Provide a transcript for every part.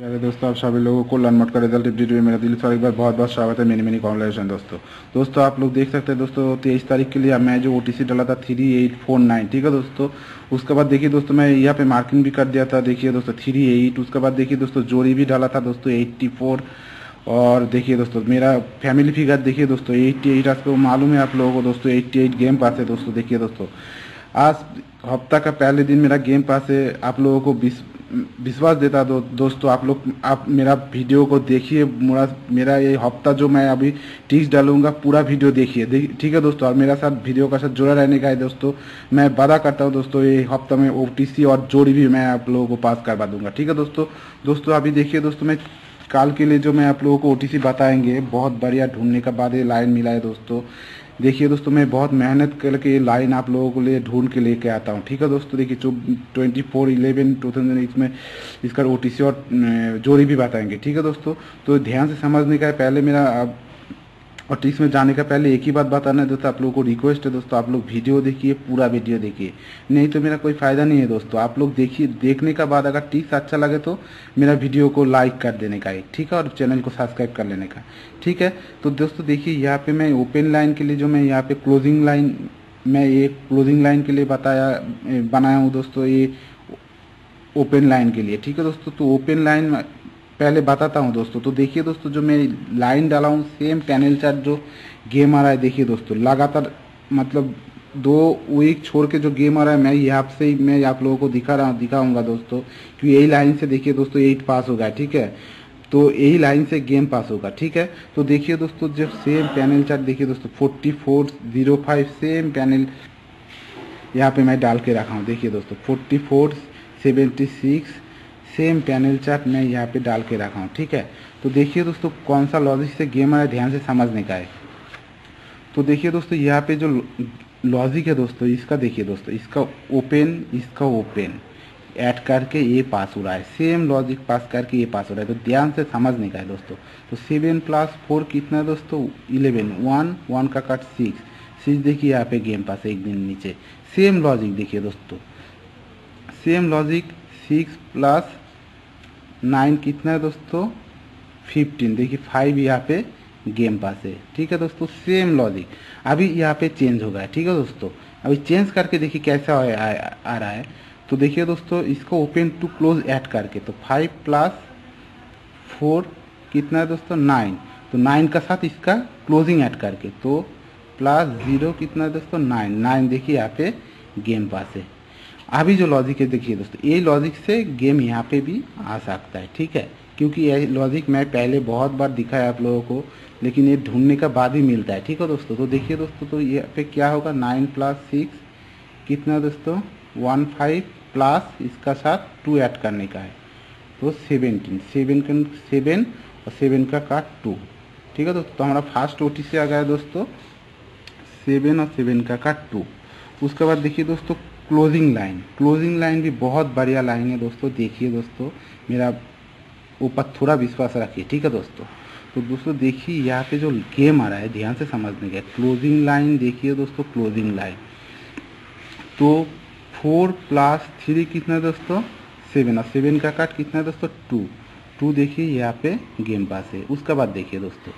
प्यारे दोस्तों, आप सभी लोगों को लर्न मोड का रिजल्ट वीडियो में मेरा दिल से एक बार बहुत बहुत स्वागत है। मिनी कॉन्ग्रेचुलेशन दोस्तों आप लोग देख सकते हैं दोस्तों 23 तारीख के लिए मैं जो OTC डाला था 3849, ठीक है दोस्तों। उसके बाद देखिए दोस्तों मैं यहाँ पे मार्किंग भी कर दिया था, देखिए दोस्तों 38। उसके बाद देखिए दोस्तों जोड़ी भी डाला था दोस्तों 84। और देखिए दोस्तों मेरा फैमिली फिगर देखिए दोस्तों 88। आपको मालूम है आप लोगों को दोस्तों 88 गेम पास है दोस्तों। देखिए दोस्तों आज हफ्ता का पहले दिन मेरा गेम पास है। आप लोगों को विश्वास देता दोस्तों आप मेरा वीडियो को देखिए। मेरा ये हफ्ता जो मैं अभी टिप्स डालूंगा पूरा वीडियो देखिए, ठीक है दोस्तों। और मेरा साथ वीडियो का साथ जुड़ा रहने का है दोस्तों। मैं वादा करता हूँ दोस्तों ये हफ्ता में OTC और जोड़ी भी मैं आप लोगों को पास करवा दूंगा, ठीक है दोस्तों अभी देखिए दोस्तों मैं काल के लिए जो मैं आप लोगों को OTC बताएंगे बहुत बढ़िया ढूंढने का बाद ये लाइन मिला है दोस्तों। देखिए दोस्तों मैं बहुत मेहनत करके ये लाइन आप लोगों को लिए ढूंढ के लेके आता हूँ, ठीक है दोस्तों। देखिए 24/11/2000 में इसका OTC और जोड़ी भी बताएंगे, ठीक है दोस्तों। तो ध्यान से समझने का है। पहले मेरा और ट्रिक्स में जाने का पहले एक ही बात बताना है दोस्तों, आप लोगों को रिक्वेस्ट है दोस्तों, आप लोग वीडियो देखिए, पूरा वीडियो देखिए, नहीं तो मेरा कोई फ़ायदा नहीं है दोस्तों। आप लोग देखिए, देखने का बाद अगर ट्रिक्स अच्छा लगे तो मेरा वीडियो को लाइक कर देने का है, ठीक है, और चैनल को सब्सक्राइब कर लेने का, ठीक है। तो दोस्तों देखिए यहाँ पे मैं ओपन लाइन के लिए जो मैं यहाँ पे क्लोजिंग लाइन मैं ये क्लोजिंग लाइन के लिए बनाया हूँ दोस्तों, ये ओपन लाइन के लिए, ठीक है दोस्तों। तो ओपन लाइन पहले बताता हूँ दोस्तों। तो देखिए दोस्तों जो मैं लाइन डाला हूँ सेम पैनल चार्ट जो गेम आ रहा है, देखिए दोस्तों लगातार मतलब 2 वीक छोड़ के जो गेम आ रहा है मैं यहाँ से ही मैं आप लोगों को दिखाऊंगा दोस्तों। क्योंकि यही लाइन से देखिए दोस्तों 8 पास होगा, ठीक है। तो यही लाइन से गेम पास होगा, ठीक है। तो देखिए दोस्तों जब सेम पैनल चार्ट देखिए दोस्तों 4405 सेम पैनल यहाँ पे मैं डाल के रखा हूँ। देखिए दोस्तों 4476 सेम पैनल चार्ट मैं यहाँ पे डाल के रखा हूँ, ठीक है। तो देखिए दोस्तों कौन सा लॉजिक से गेम आ रहा है ध्यान से समझने का है। तो देखिए दोस्तों यहाँ पे जो लॉजिक है दोस्तों इसका देखिए दोस्तों इसका ओपन ऐड करके ये पास हो रहा है, सेम लॉजिक पास करके ये पास हो रहा है। तो ध्यान से समझने का है दोस्तों। तो 7 + 4 कितना है दोस्तों 11, 1 का कट 6 देखिए यहाँ पे गेम पास है एक दिन नीचे। सेम लॉजिक देखिए दोस्तों, सेम लॉजिक 6 + 9 कितना है दोस्तों 15, देखिए 5 यहाँ पे गेम पास है, ठीक है दोस्तों। सेम लॉजिक अभी यहाँ पे चेंज हो गया, ठीक है दोस्तों। अभी चेंज करके देखिए कैसा आ रहा है। तो देखिए दोस्तों इसको ओपन टू क्लोज ऐड करके तो 5 + 4 कितना है दोस्तों 9। तो 9 का साथ इसका क्लोजिंग ऐड करके तो +0 कितना है दोस्तों 9 देखिए यहाँ पे गेम पास है। अभी जो लॉजिक है देखिए दोस्तों ये लॉजिक से गेम यहाँ पे भी आ सकता है, ठीक है। क्योंकि ये लॉजिक मैं पहले बहुत बार दिखाया आप लोगों को, लेकिन ये ढूंढने का बाद ही मिलता है, ठीक है दोस्तों। तो देखिए दोस्तों तो ये पे क्या होगा 9 + 6 कितना दोस्तों 15 प्लस इसका साथ 2 ऐड करने का है तो 17 और 7 का काट 2, ठीक है दोस्तों। तो हमारा फर्स्ट OTC आ गया दोस्तों 7 और 7 का काट 2। उसके बाद देखिए दोस्तों क्लोजिंग लाइन भी बहुत बढ़िया लाइन है दोस्तों। देखिए दोस्तों मेरा ऊपर थोड़ा विश्वास रखिए, ठीक है दोस्तों। तो दोस्तों देखिए यहाँ पे जो गेम आ रहा है ध्यान से समझने का। क्लोजिंग लाइन देखिए दोस्तों, क्लोजिंग लाइन तो 4 + 3 कितना है दोस्तों 7 और 7 का काट कितना है दोस्तों 2 देखिए यहाँ पे गेम पास है। उसके बाद देखिए दोस्तों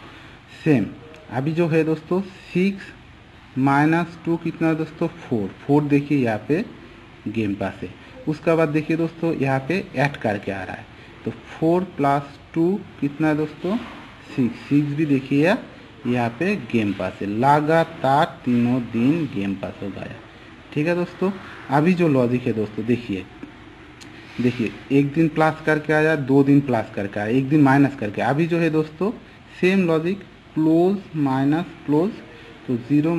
सेम अभी जो है दोस्तों 6 - 2 कितना है दोस्तों 4 देखिए यहाँ पे गेम पास है। उसके बाद देखिए दोस्तों यहाँ पे ऐड करके आ रहा है तो 4 + 2 कितना है दोस्तों 6 भी देखिए यहाँ पे गेम पास है। लगातार तीनों दिन गेम पास हो गया, ठीक है दोस्तों। अभी जो लॉजिक है दोस्तों देखिए एक दिन प्लस करके आया, 2 दिन प्लस करके आया, एक दिन माइनस करके। अभी जो है दोस्तों same logic close minus close तो 0 -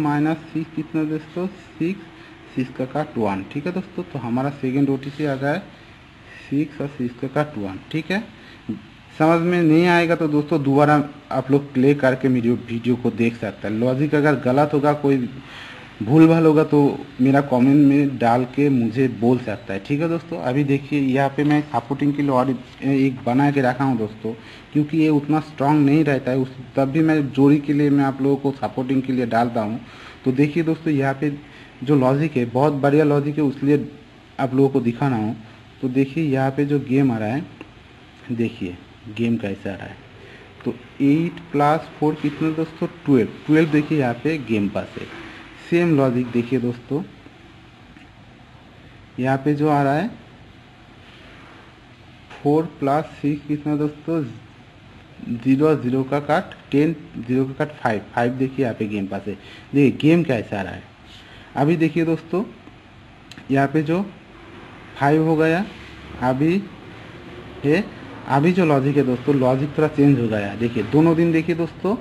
6 कितना दोस्तों 6 का काट 1, ठीक है दोस्तों। तो हमारा सेकेंड OTC आ गया है 6 और 6 का काट 1, ठीक है। समझ में नहीं आएगा तो दोस्तों दोबारा आप लोग प्ले करके वीडियो को देख सकते हैं। लॉजिक अगर गलत होगा, कोई भूल भाल होगा तो मेरा कमेंट में डाल के मुझे बोल सकता है, ठीक है दोस्तों। अभी देखिए यहाँ पे मैं सपोर्टिंग के लिए और एक बना के रखा हूँ दोस्तों, क्योंकि ये उतना स्ट्रांग नहीं रहता है तब भी मैं जोड़ी के लिए मैं आप लोगों को सपोर्टिंग के लिए डालता हूँ। तो देखिए दोस्तों यहाँ पे जो लॉजिक है बहुत बढ़िया लॉजिक है, उसलिए आप लोगों को दिखाना हो। तो देखिए यहाँ पे जो गेम आ रहा है देखिए गेम कैसे आ रहा है। तो 8 + 4 कितना दोस्तों 12 देखिए यहाँ पे गेम पास है। सेम लॉजिक देखिए दोस्तों यहाँ पे जो आ रहा है 4 + 6 कितना दोस्तों 0 0 का काट 10 0 का काट 5 देखिए यहाँ पे गेम पास है। देखिए गेम कैसा आ रहा है। अभी देखिए दोस्तों यहाँ पे जो 5 हो गया अभी है। अभी जो लॉजिक है दोस्तों लॉजिक थोड़ा चेंज हो गया। देखिए दोनों दिन देखिए दोस्तों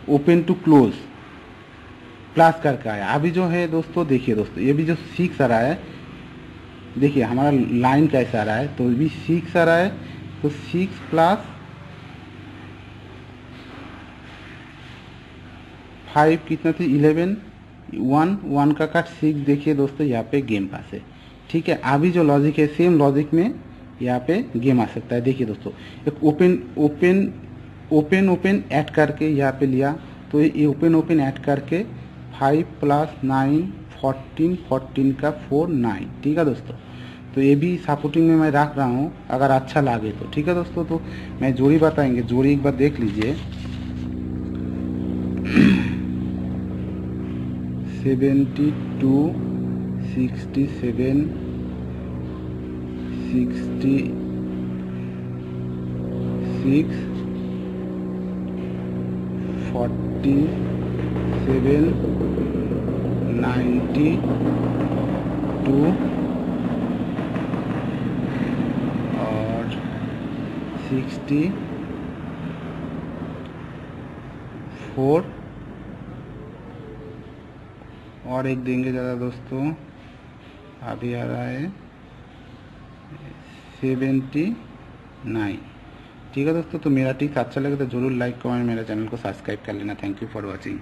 ओपन टू क्लोज प्लस करके आया। अभी जो है दोस्तों देखिए दोस्तों ये भी जो 6 आ रहा है देखिए हमारा लाइन कैसा आ रहा है। तो भी 6 आ रहा है तो 6 + 5 कितना थी 11 1 का काट 6 देखिए दोस्तों यहाँ पे गेम पास है। ठीक है अभी जो लॉजिक है सेम लॉजिक में यहाँ पे गेम आ सकता है। देखिए दोस्तों एक ओपन ऐड करके यहाँ पे लिया तो ये ओपन ऐड करके 5 + 9 14 का 4 9। ठीक है दोस्तों तो ये भी सपोर्टिंग में मैं रख रहा हूँ अगर अच्छा लगे तो। ठीक है दोस्तों तो मैं जोड़ी बताएंगे। जोड़ी एक बार देख लीजिए 72 67 66 47 92 और 64 और एक देंगे ज़्यादा दोस्तों अभी आ रहा है 79। ठीक है दोस्तों तो मेरा टिप्स अच्छा लगे तो जरूर लाइक कमेंट मेरे चैनल को सब्सक्राइब कर लेना। Thank you for watching.